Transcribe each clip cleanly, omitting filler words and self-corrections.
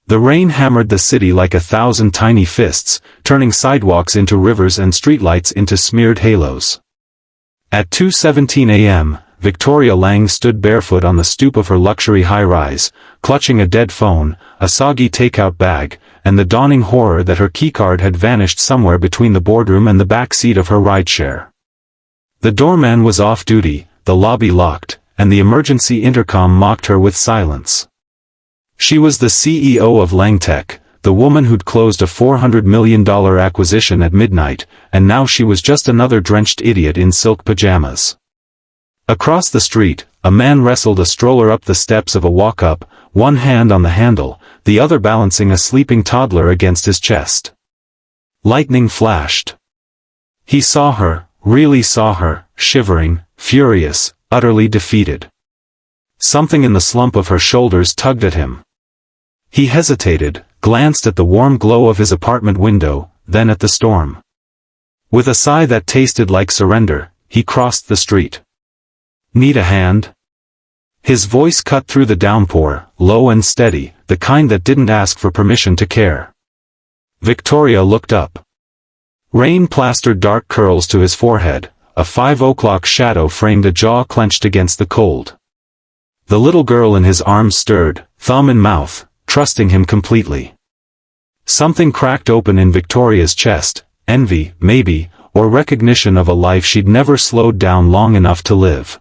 The rain hammered the city like 1,000 tiny fists, turning sidewalks into rivers and streetlights into smeared halos. At 2:17 a.m., Victoria Lang stood barefoot on the stoop of her luxury high-rise, clutching a dead phone, a soggy takeout bag, and the dawning horror that her keycard had vanished somewhere between the boardroom and the back seat of her rideshare. The doorman was off duty, the lobby locked, and the emergency intercom mocked her with silence. She was the CEO of Langtech, the woman who'd closed a $400 million acquisition at midnight, and now she was just another drenched idiot in silk pajamas. Across the street, a man wrestled a stroller up the steps of a walk-up, one hand on the handle, the other balancing a sleeping toddler against his chest. Lightning flashed. He saw her, really saw her, shivering, furious, utterly defeated. Something in the slump of her shoulders tugged at him. He hesitated, glanced at the warm glow of his apartment window, then at the storm. With a sigh that tasted like surrender, he crossed the street. "Need a hand?" His voice cut through the downpour, low and steady, the kind that didn't ask for permission to care. Victoria looked up. Rain plastered dark curls to his forehead, a 5 o'clock shadow framed a jaw clenched against the cold. The little girl in his arms stirred, thumb in mouth, trusting him completely. Something cracked open in Victoria's chest, envy, maybe, or recognition of a life she'd never slowed down long enough to live.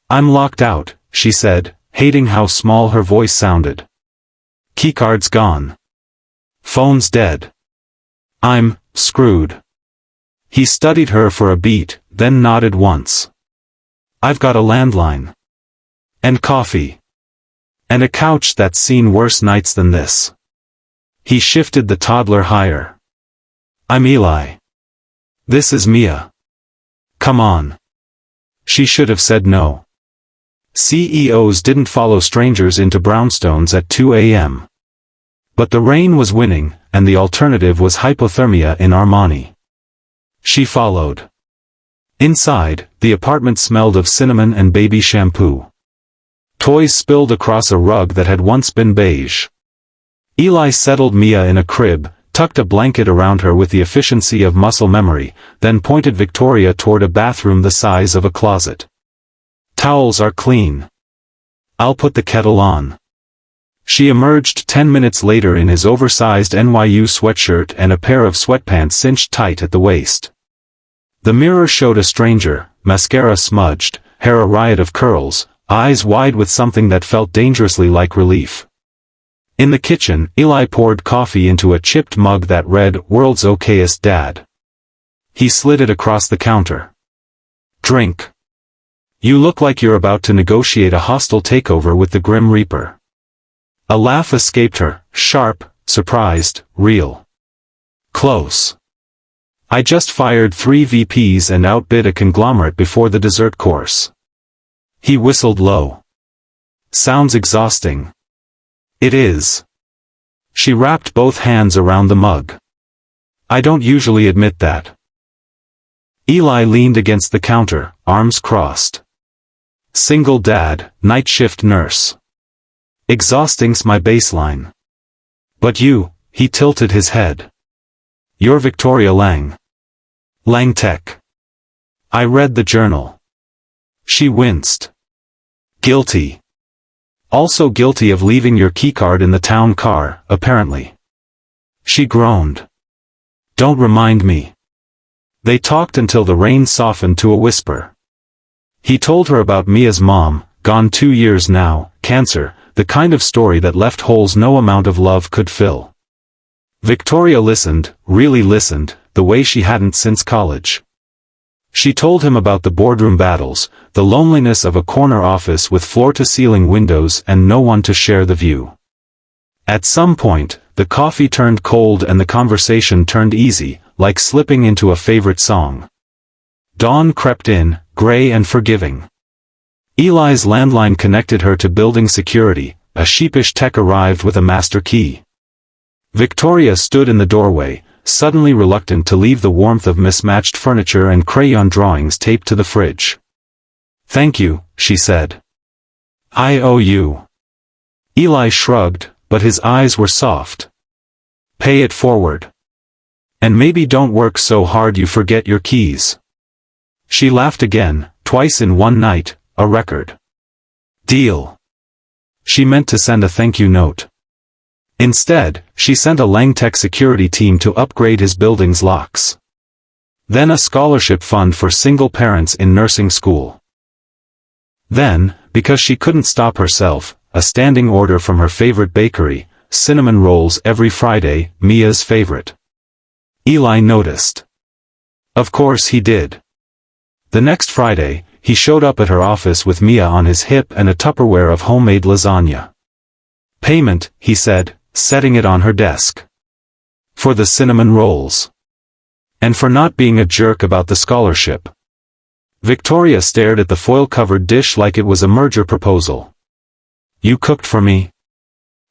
"I'm locked out," she said, hating how small her voice sounded. "Keycard's gone. Phone's dead. I'm screwed." He studied her for a beat, then nodded once. "I've got a landline. And coffee. And a couch that's seen worse nights than this." He shifted the toddler higher. "I'm Eli. This is Mia. Come on." She should have said no. CEOs didn't follow strangers into brownstones at 2 a.m. But the rain was winning, and the alternative was hypothermia in Armani. She followed. Inside, the apartment smelled of cinnamon and baby shampoo. Toys spilled across a rug that had once been beige. Eli settled Mia in a crib, tucked a blanket around her with the efficiency of muscle memory, then pointed Victoria toward a bathroom the size of a closet. "Towels are clean. I'll put the kettle on." She emerged 10 minutes later in his oversized NYU sweatshirt and a pair of sweatpants cinched tight at the waist. The mirror showed a stranger, mascara smudged, hair a riot of curls, eyes wide with something that felt dangerously like relief. In the kitchen, Eli poured coffee into a chipped mug that read, "World's Okayest Dad." He slid it across the counter. "Drink. You look like you're about to negotiate a hostile takeover with the Grim Reaper." A laugh escaped her, sharp, surprised, real. "Close. I just fired 3 VPs and outbid a conglomerate before the dessert course." He whistled low. "Sounds exhausting." "It is." She wrapped both hands around the mug. "I don't usually admit that." Eli leaned against the counter, arms crossed. "Single dad, night shift nurse. Exhausting's my baseline. But you," he tilted his head. "You're Victoria Lang. Langtech. I read the journal." She winced. "Guilty. Also guilty of leaving your keycard in the town car, apparently." She groaned. "Don't remind me." They talked until the rain softened to a whisper. He told her about Mia's mom, gone 2 years now, cancer, the kind of story that left holes no amount of love could fill. Victoria listened, really listened, the way she hadn't since college. She told him about the boardroom battles, the loneliness of a corner office with floor-to-ceiling windows and no one to share the view. At some point, the coffee turned cold and the conversation turned easy, like slipping into a favorite song. Dawn crept in, gray and forgiving. Eli's landline connected her to building security, a sheepish tech arrived with a master key. Victoria stood in the doorway, suddenly reluctant to leave the warmth of mismatched furniture and crayon drawings taped to the fridge. "Thank you," she said. "I owe you." Eli shrugged, but his eyes were soft. Pay it forward. And maybe don't work so hard you forget your keys. She laughed again, twice in one night, a record. Deal. She meant to send a thank you note. Instead, she sent a Langtech security team to upgrade his building's locks. Then a scholarship fund for single parents in nursing school. Then, because she couldn't stop herself, a standing order from her favorite bakery, cinnamon rolls every Friday, Mia's favorite. Eli noticed. Of course he did. The next Friday, he showed up at her office with Mia on his hip and a Tupperware of homemade lasagna. Payment, he said, setting it on her desk. For the cinnamon rolls. And for not being a jerk about the scholarship. Victoria stared at the foil-covered dish like it was a merger proposal. You cooked for me?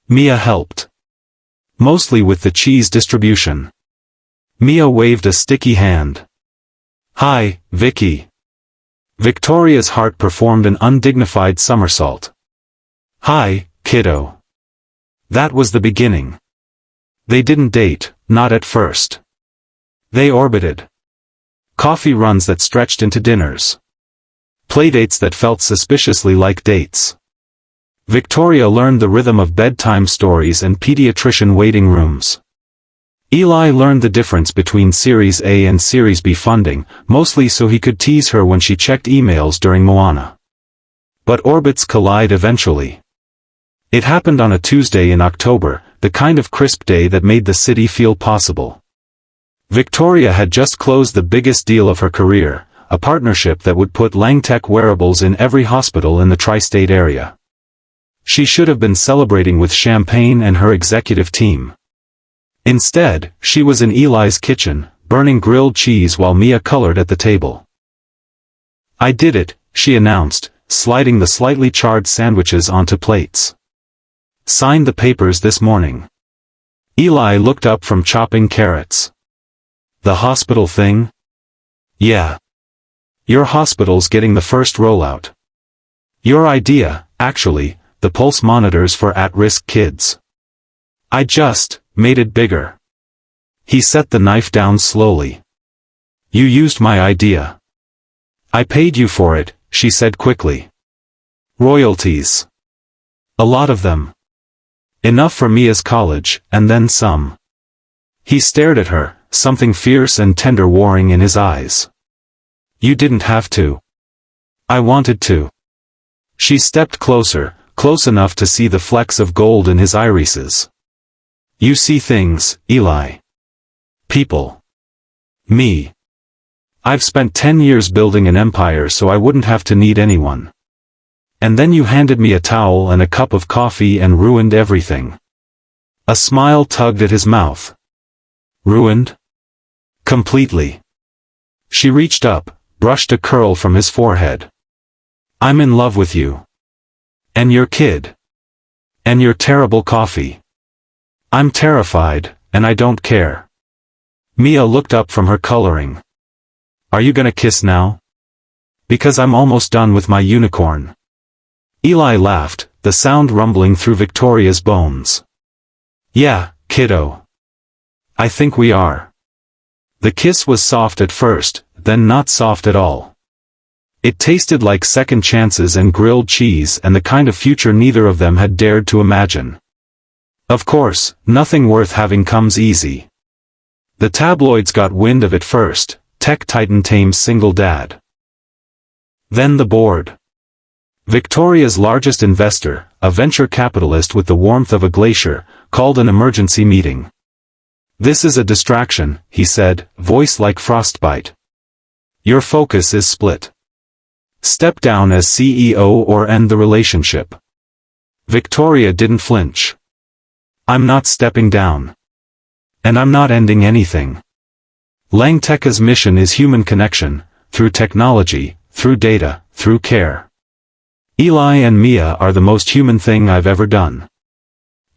Mia helped. Mostly with the cheese distribution. Mia waved a sticky hand. Hi, Vicky. Victoria's heart performed an undignified somersault. Hi, kiddo. That was the beginning. They didn't date, not at first. They orbited. Coffee runs that stretched into dinners. Playdates that felt suspiciously like dates. Victoria learned the rhythm of bedtime stories and pediatrician waiting rooms. Eli learned the difference between Series A and Series B funding, mostly so he could tease her when she checked emails during Moana. But orbits collide eventually. It happened on a Tuesday in October, the kind of crisp day that made the city feel possible. Victoria had just closed the biggest deal of her career, a partnership that would put Langtech wearables in every hospital in the tri-state area. She should have been celebrating with champagne and her executive team. Instead, she was in Eli's kitchen, burning grilled cheese while Mia colored at the table. I did it, she announced, sliding the slightly charred sandwiches onto plates. Signed the papers this morning. Eli looked up from chopping carrots. The hospital thing? Yeah. Your hospital's getting the first rollout. Your idea, actually, the pulse monitors for at-risk kids. I just made it bigger. He set the knife down slowly. You used my idea. I paid you for it, she said quickly. Royalties. A lot of them. Enough for Mia's college, and then some. He stared at her, something fierce and tender warring in his eyes. You didn't have to. I wanted to. She stepped closer, close enough to see the flecks of gold in his irises. You see things, Eli. People. Me. I've spent 10 years building an empire so I wouldn't have to need anyone. And then you handed me a towel and a cup of coffee and ruined everything. A smile tugged at his mouth. Ruined? Completely. She reached up, brushed a curl from his forehead. I'm in love with you. And your kid. And your terrible coffee. I'm terrified, and I don't care. Mia looked up from her coloring. Are you gonna kiss now? Because I'm almost done with my unicorn. Eli laughed, the sound rumbling through Victoria's bones. Yeah, kiddo. I think we are. The kiss was soft at first, then not soft at all. It tasted like second chances and grilled cheese and the kind of future neither of them had dared to imagine. Of course, nothing worth having comes easy. The tabloids got wind of it first, tech titan tames single dad. Then the board. Victoria's largest investor, a venture capitalist with the warmth of a glacier, called an emergency meeting. This is a distraction, he said, voice like frostbite. Your focus is split. Step down as CEO or end the relationship. Victoria didn't flinch. I'm not stepping down. And I'm not ending anything. Langtech's mission is human connection, through technology, through data, through care. Eli and Mia are the most human thing I've ever done.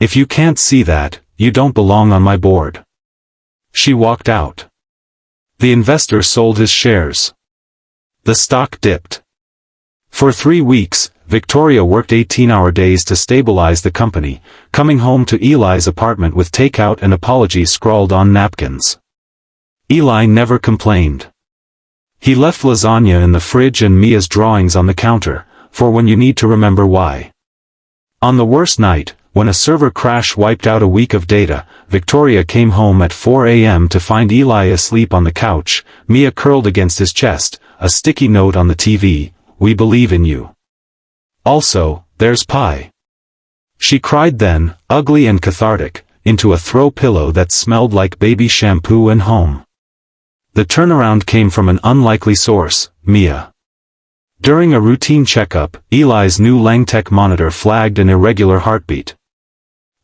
If you can't see that, you don't belong on my board. She walked out. The investor sold his shares. The stock dipped. For 3 weeks, Victoria worked 18-hour days to stabilize the company, coming home to Eli's apartment with takeout and apologies scrawled on napkins. Eli never complained. He left lasagna in the fridge and Mia's drawings on the counter, for when you need to remember why. On the worst night, when a server crash wiped out a week of data, Victoria came home at 4 a.m. to find Eli asleep on the couch, Mia curled against his chest, a sticky note on the TV, "We believe in you. Also, there's pie." She cried then, ugly and cathartic, into a throw pillow that smelled like baby shampoo and home. The turnaround came from an unlikely source, Mia. During a routine checkup, Eli's new Langtech monitor flagged an irregular heartbeat.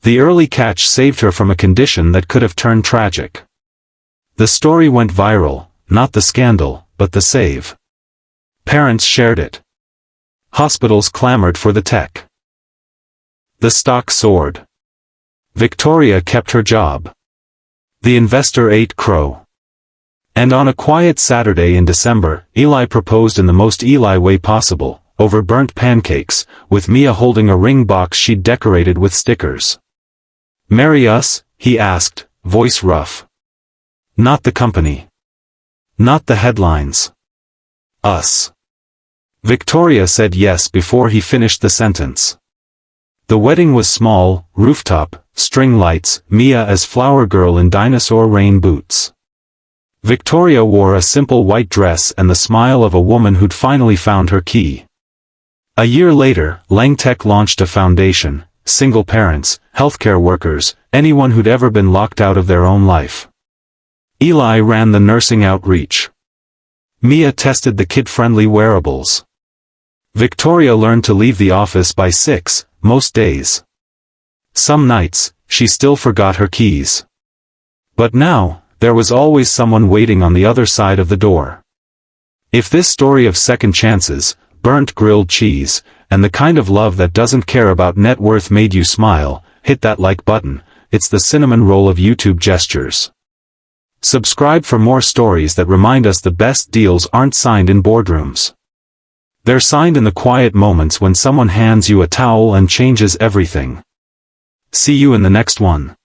The early catch saved her from a condition that could have turned tragic. The story went viral, not the scandal, but the save. Parents shared it. Hospitals clamored for the tech. The stock soared. Victoria kept her job. The investor ate crow. And on a quiet Saturday in December, Eli proposed in the most Eli way possible, over burnt pancakes, with Mia holding a ring box she'd decorated with stickers. "Marry us?" he asked, voice rough. "Not the company. Not the headlines. Us." Victoria said yes before he finished the sentence. The wedding was small, rooftop, string lights, Mia as flower girl in dinosaur rain boots. Victoria wore a simple white dress and the smile of a woman who'd finally found her key. A year later, Langtech launched a foundation, single parents, healthcare workers, anyone who'd ever been locked out of their own life. Eli ran the nursing outreach. Mia tested the kid-friendly wearables. Victoria learned to leave the office by 6, most days. Some nights, she still forgot her keys. But now, there was always someone waiting on the other side of the door. If this story of second chances, burnt grilled cheese, and the kind of love that doesn't care about net worth made you smile, hit that like button. It's the cinnamon roll of YouTube gestures. Subscribe for more stories that remind us the best deals aren't signed in boardrooms. They're signed in the quiet moments when someone hands you a towel and changes everything. See you in the next one.